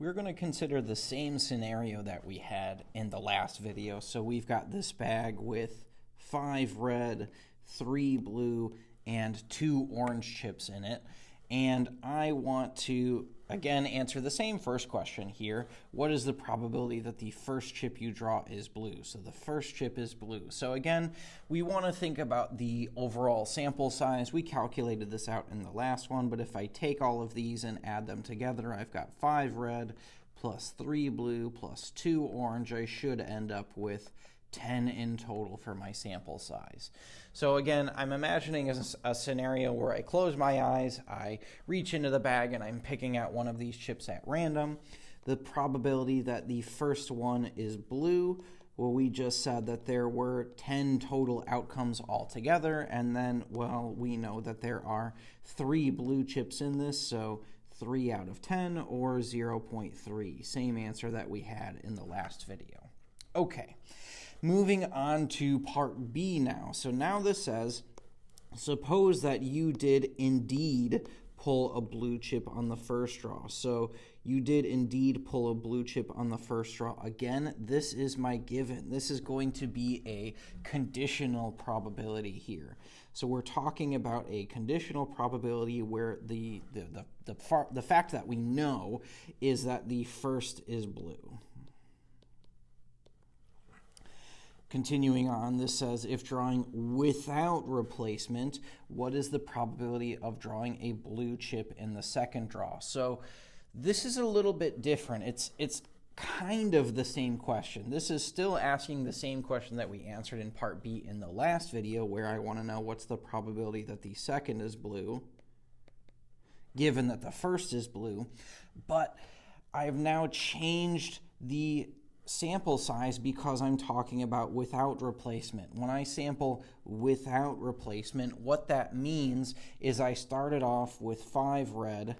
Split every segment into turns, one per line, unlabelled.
We're going to consider the same scenario that we had in the last video. So we've got this bag with 5 red, 3 blue, and 2 orange chips in it. And I want to, again, answer the same first question here. What is the probability that the first chip you draw is blue? So the first chip is blue. So again, we want to think about the overall sample size. We calculated this out in the last one, but if I take all of these and add them together, I've got 5 red plus 3 blue plus 2 orange. I should end up with 10 in total for my sample size. So again, I'm imagining a scenario where I close my eyes, I reach into the bag, and I'm picking out one of these chips at random. The probability that the first one is blue, well, we just said that there were 10 total outcomes altogether, and then, well, we know that there are 3 blue chips in this, so 3 out of 10, or 0.3. Same answer that we had in the last video. Okay. Moving on to part B now. So now this says, suppose that you did indeed pull a blue chip on the first draw. So you did indeed pull a blue chip on the first draw. Again, this is my given. This is going to be a conditional probability here. So we're talking about a conditional probability where the fact that we know is that the first is blue. Continuing on, this says, if drawing without replacement, what is the probability of drawing a blue chip in the second draw? So this is a little bit different. It's kind of the same question. This is still asking the same question that we answered in part B in the last video, where I want to know what's the probability that the second is blue, given that the first is blue. But I've now changed the sample size because I'm talking about without replacement. When I sample without replacement, what that means is I started off with 5 red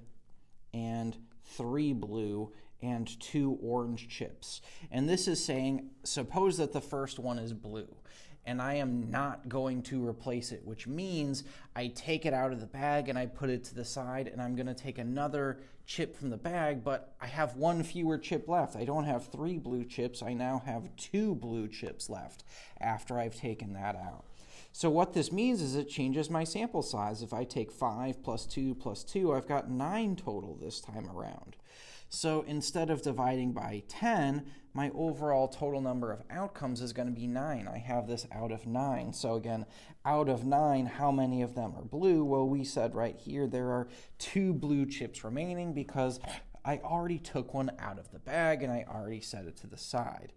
and 3 blue and 2 orange chips. And this is saying, suppose that the first one is blue, and I am not going to replace it, which means I take it out of the bag and I put it to the side, and I'm going to take another chip from the bag, but I have 1 fewer chip left. I don't have 3 blue chips. I now have 2 blue chips left after I've taken that out. So what this means is it changes my sample size. If I take 5 plus 2 plus 2, I've got 9 total this time around. So instead of dividing by 10, my overall total number of outcomes is going to be 9. I have this out of 9. So again, out of 9, how many of them are blue? Well, we said right here there are 2 blue chips remaining because I already took one out of the bag and I already set it to the side.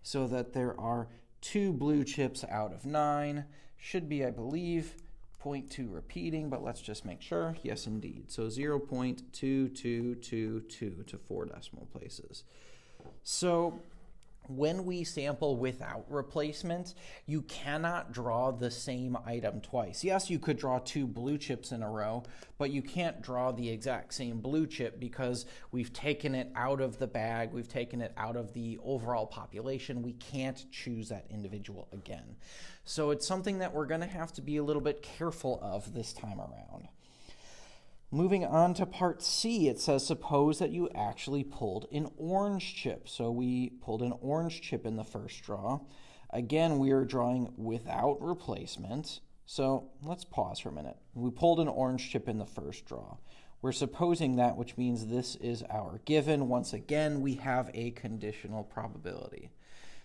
So that there are 2 blue chips out of 9. Should be, I believe, 0.2 repeating, but let's just make sure. Yes, indeed. So 0.2222 to 4 decimal places. So when we sample without replacement, you cannot draw the same item twice. Yes, you could draw 2 blue chips in a row, but you can't draw the exact same blue chip because we've taken it out of the bag, we've taken it out of the overall population. We can't choose that individual again. So it's something that we're going to have to be a little bit careful of this time around. Moving on to part C, it says, suppose that you actually pulled an orange chip. So we pulled an orange chip in the first draw. Again, we are drawing without replacement. So let's pause for a minute. We pulled an orange chip in the first draw. We're supposing that, which means this is our given. Once again, we have a conditional probability.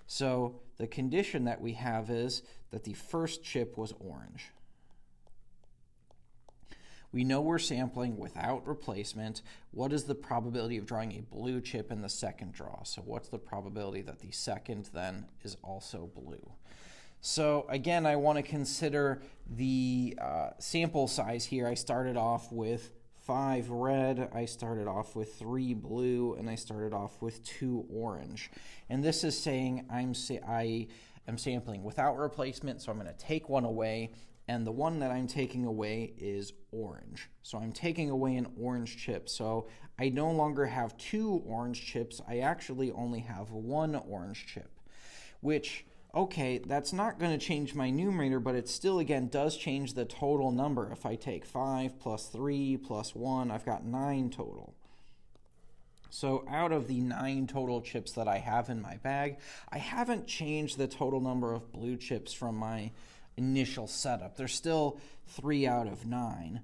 So the condition that we have is that the first chip was orange. We know we're sampling without replacement. What is the probability of drawing a blue chip in the second draw? So what's the probability that the second then is also blue? So again, I want to consider the sample size here. I started off with 5 red, I started off with 3 blue, and I started off with 2 orange. And this is saying I am sampling without replacement, so I'm going to take one away. And the one that I'm taking away is orange. So I'm taking away an orange chip. So I no longer have 2 orange chips. I actually only have 1 orange chip, which, okay, that's not going to change my numerator, but it still, again, does change the total number. If I take 5 plus 3 plus 1, I've got 9 total. So out of the 9 total chips that I have in my bag, I haven't changed the total number of blue chips from my initial setup. There's still 3 out of 9,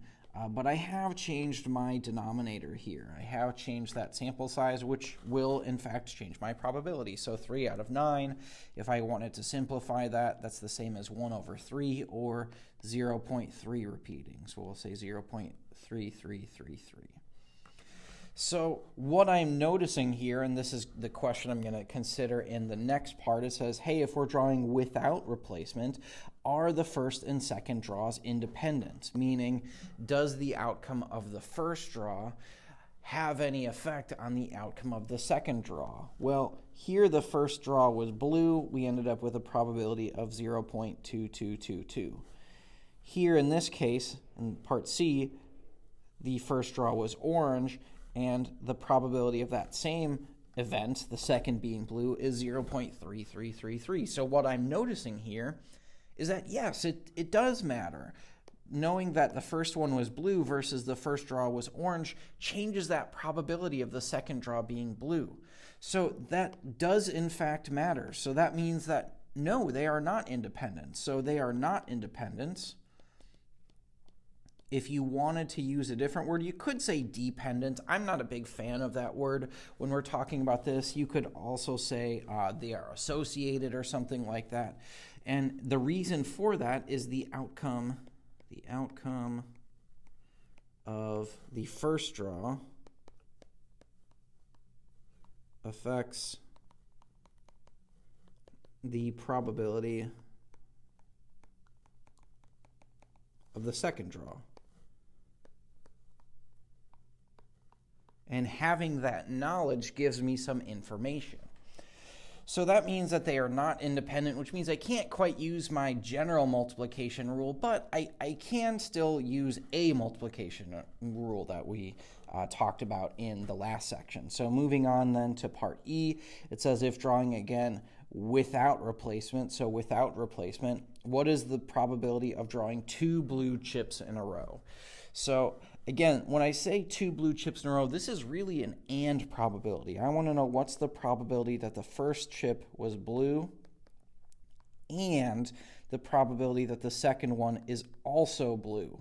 but I have changed my denominator here. I have changed that sample size, which will in fact change my probability. So 3 out of 9, if I wanted to simplify that, that's the same as 1 over 3 or 0.3 repeating. So we'll say 0.3333. So what I'm noticing here, and this is the question I'm going to consider in the next part, it says, hey, if we're drawing without replacement, are the first and second draws independent? Meaning, does the outcome of the first draw have any effect on the outcome of the second draw? Well, here the first draw was blue. We ended up with a probability of 0.2222. Here in this case, in part C, the first draw was orange, and the probability of that same event, the second being blue, is 0.3333. So what I'm noticing here is that, yes, it does matter. Knowing that the first one was blue versus the first draw was orange changes that probability of the second draw being blue. So that does in fact matter. So that means that, no, they are not independent. So they are not independent. If you wanted to use a different word, you could say dependent. I'm not a big fan of that word when we're talking about this. You could also say they are associated or something like that. And the reason for that is the outcome of the first draw affects the probability of the second draw. And having that knowledge gives me some information. So that means that they are not independent, which means I can't quite use my general multiplication rule, but I can still use a multiplication rule that we talked about in the last section. So moving on then to part E, it says if drawing again without replacement, so without replacement, what is the probability of drawing 2 blue chips in a row? So again, when I say 2 blue chips in a row, this is really an and probability. I want to know what's the probability that the first chip was blue and the probability that the second one is also blue.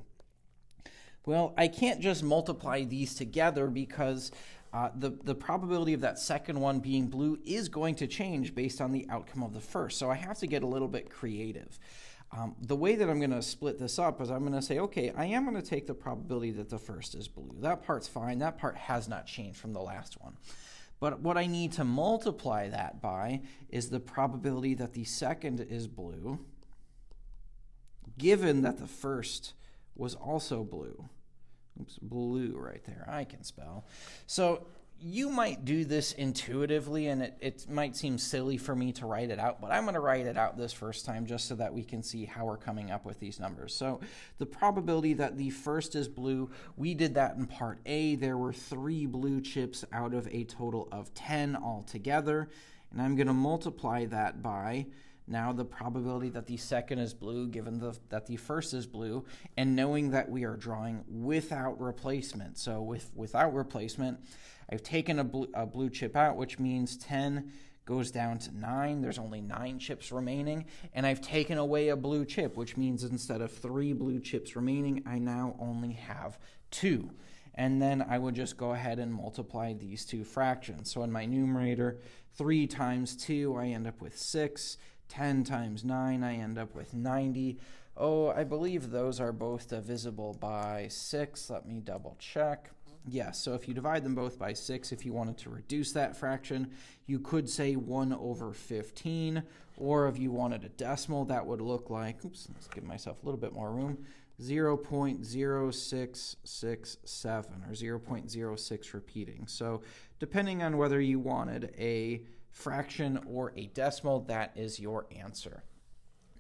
Well, I can't just multiply these together because the probability of that second one being blue is going to change based on the outcome of the first. So I have to get a little bit creative. The way that I'm going to split this up is I'm going to say, okay, I am going to take the probability that the first is blue. That part's fine. That part has not changed from the last one. But what I need to multiply that by is the probability that the second is blue, given that the first was also blue. Oops, blue right there. I can spell. So you might do this intuitively, and it might seem silly for me to write it out, but I'm going to write it out this first time just so that we can see how we're coming up with these numbers. So the probability that the first is blue, we did that in part A. There were 3 blue chips out of a total of 10 altogether, and I'm going to multiply that by now the probability that the second is blue, given that the first is blue, and knowing that we are drawing without replacement. So without replacement, I've taken a blue chip out, which means 10 goes down to 9. There's only 9 chips remaining. And I've taken away a blue chip, which means instead of 3 blue chips remaining, I now only have 2. And then I would just go ahead and multiply these 2 fractions. So in my numerator, 3 times 2, I end up with 6. 10 times 9, I end up with 90. Oh, I believe those are both divisible by 6. Let me double check. Yes, so if you divide them both by 6, if you wanted to reduce that fraction, you could say 1 over 15, or if you wanted a decimal, that would look like, oops, let's give myself a little bit more room, 0.0667, or 0.06 repeating. So depending on whether you wanted a fraction or a decimal, that is your answer.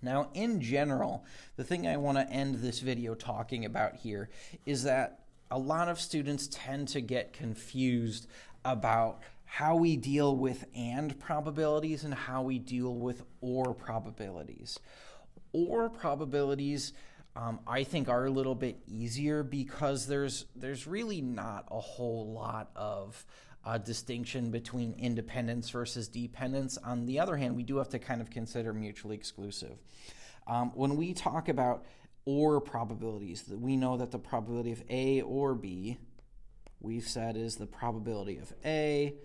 Now, in general, the thing I want to end this video talking about here is that a lot of students tend to get confused about how we deal with and probabilities and how we deal with or probabilities. Or probabilities, I think, are a little bit easier because there's really not a whole lot of distinction between independence versus dependence. On the other hand, we do have to kind of consider mutually exclusive. When we talk about or probabilities, we know that the probability of A or B, we've said, is the probability of A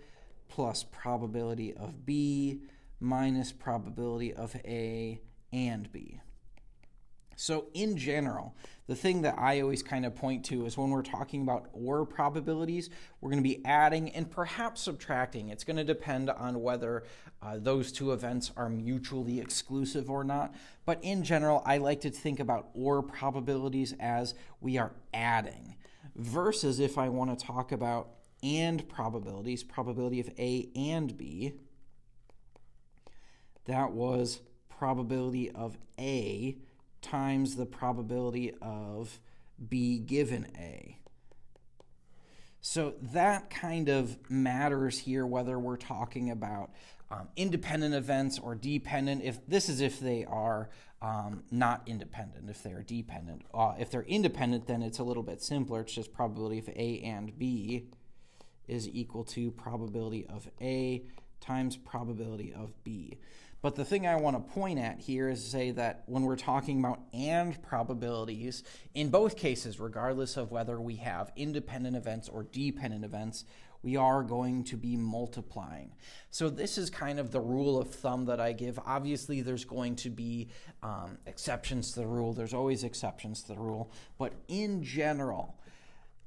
plus probability of B minus probability of A and B. So in general, the thing that I always kind of point to is when we're talking about OR probabilities, we're going to be adding and perhaps subtracting. It's going to depend on whether those two events are mutually exclusive or not. But in general, I like to think about OR probabilities as we are adding, versus if I want to talk about AND probabilities, probability of A and B, that was probability of A times the probability of B given A. So that kind of matters here, whether we're talking about independent events or dependent. If they are not independent, if they are dependent. If they're independent, then it's a little bit simpler. It's just probability of A and B is equal to probability of A times probability of B. But the thing I want to point at here is say that when we're talking about AND probabilities, in both cases, regardless of whether we have independent events or dependent events, we are going to be multiplying. So this is kind of the rule of thumb that I give. Obviously, there's going to be exceptions to the rule. There's always exceptions to the rule. But in general,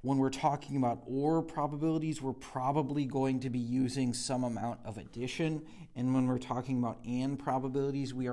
when we're talking about OR probabilities, we're probably going to be using some amount of addition. And when we're talking about AND probabilities, we are